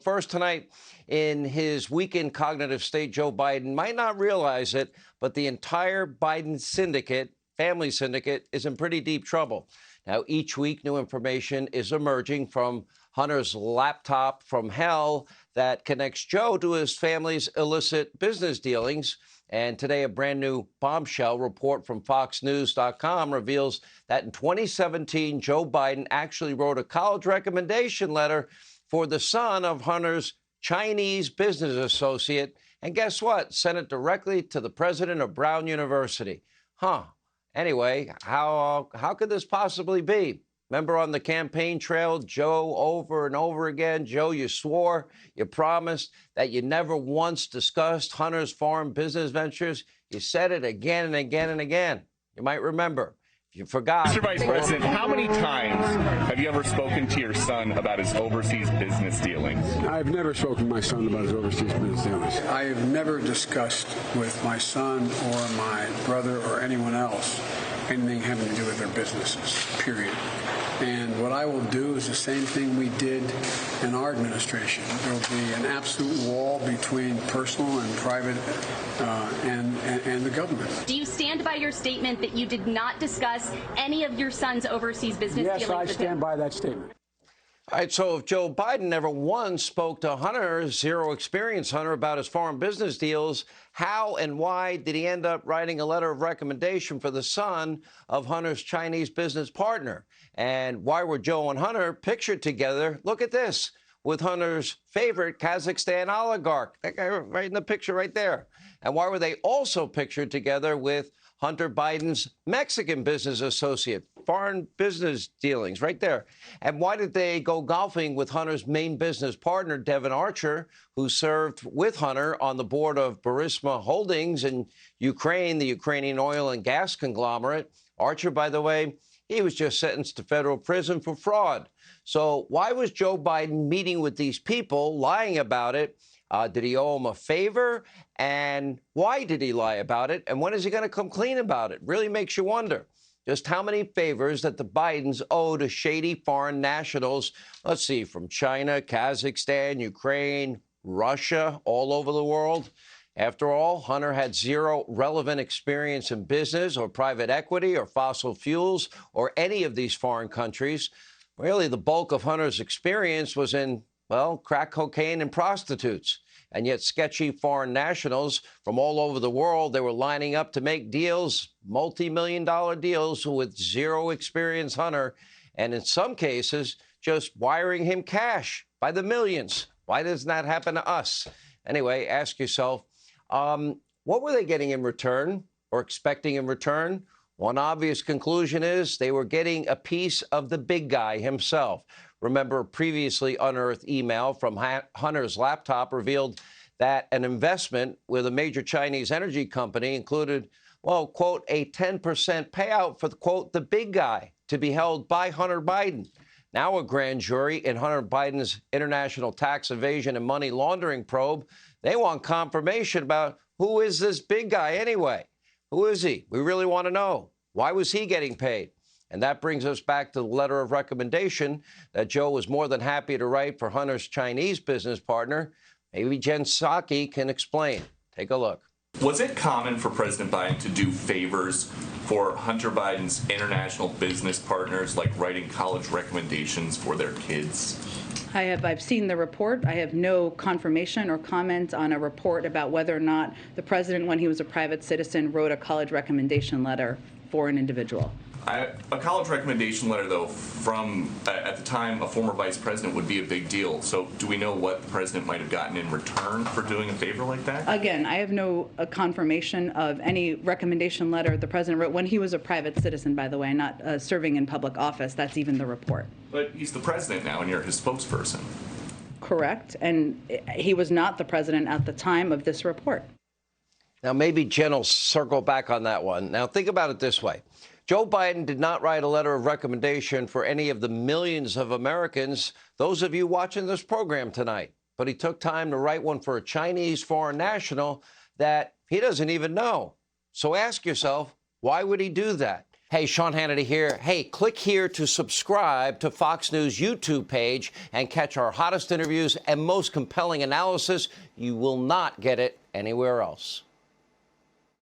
first tonight in his weakened cognitive state, Joe Biden might not realize it, but the entire Biden syndicate, family syndicate, is in pretty deep trouble. Now, each week, new information is emerging from Hunter's laptop from hell that connects Joe to his family's illicit business dealings. And today, a brand new bombshell report from FoxNews.com reveals that in 2017, Joe Biden actually wrote a college recommendation letter for the son of Hunter's Chinese business associate. And guess what? Sent it directly to the president of Brown University. Anyway, how could this possibly be? Remember on the campaign trail, Joe, over and over again, Joe, you swore, you promised that you never once discussed Hunter's foreign business ventures. You said it again and again and again. You might remember. If you forgot. Mr. Vice President, how many times have you ever spoken to your son about his overseas business dealings? I've never spoken to my son about his overseas business dealings. I have never discussed with my son or my brother or anyone else anything having to do with their businesses, period. And what I will do is the same thing we did in our administration. There will be an absolute wall between personal and private and the government. Do you stand by your statement that you did not discuss any of your son's overseas business dealings? Yes, I stand by that statement. All right, so if Joe Biden never once spoke to Hunter, zero experience Hunter, about his foreign business deals, how and why did he end up writing a letter of recommendation for the son of Hunter's Chinese business partner? And why were Joe and Hunter pictured together? Look at this, with Hunter's favorite Kazakhstan oligarch, that guy right in the picture right there. And why were they also pictured together with Hunter Biden's Mexican business associate, foreign business dealings right there? And why did they go golfing with Hunter's main business partner, Devon Archer, who served with Hunter on the board of Burisma Holdings in Ukraine, the Ukrainian oil and gas conglomerate? Archer, by the way, he was just sentenced to federal prison for fraud. So why was Joe Biden meeting with these people, lying about it? Did he owe him a favor? And why did he lie about it? And when is he going to come clean about it? Really makes you wonder just how many favors that the Bidens owe to shady foreign nationals. Let's see, from China, Kazakhstan, Ukraine, Russia, all over the world. After all, Hunter had zero relevant experience in business or private equity or fossil fuels or any of these foreign countries. Really, the bulk of Hunter's experience was in, well, crack cocaine and prostitutes. And yet sketchy foreign nationals from all over the world, they were lining up to make deals, multi-million-dollar deals with zero experience Hunter, and in some cases, just wiring him cash by the millions. Why doesn't that happen to us? Anyway, ask yourself, what were they getting in return or expecting in return? One obvious conclusion is they were getting a piece of the big guy himself. Remember, a previously unearthed email from Hunter's laptop revealed that an investment with a major Chinese energy company included, well, quote, a 10% payout for, quote, the big guy to be held by Hunter Biden. Now a grand jury in Hunter Biden's international tax evasion and money laundering probe, they want confirmation about who is this big guy anyway? Who is he? We really want to know. Why was he getting paid? And that brings us back to the letter of recommendation that Joe was more than happy to write for Hunter's Chinese business partner. Maybe Jen Psaki can explain. Take a look. Was it common for President Biden to do favors for Hunter Biden's international business partners, like writing college recommendations for their kids? I've seen the report. I have no confirmation or comment on a report about whether or not the president, when he was a private citizen, wrote a college recommendation letter for an individual. A college recommendation letter, though, from, at the time, a former vice president would be a big deal. So do we know what the president might have gotten in return for doing a favor like that? Again, I have no confirmation of any recommendation letter the president wrote when he was a private citizen, by the way, not serving in public office. That's even the report. But he's the president now, and you're his spokesperson. Correct. And he was not the president at the time of this report. Now, maybe Jen will circle back on that one. Now, think about it this way. Joe Biden did not write a letter of recommendation for any of the millions of Americans, those of you watching this program tonight. But he took time to write one for a Chinese foreign national that he doesn't even know. So ask yourself, why would he do that? Hey, Sean Hannity here. Hey, click here to subscribe to Fox News YouTube page and catch our hottest interviews and most compelling analysis. You will not get it anywhere else.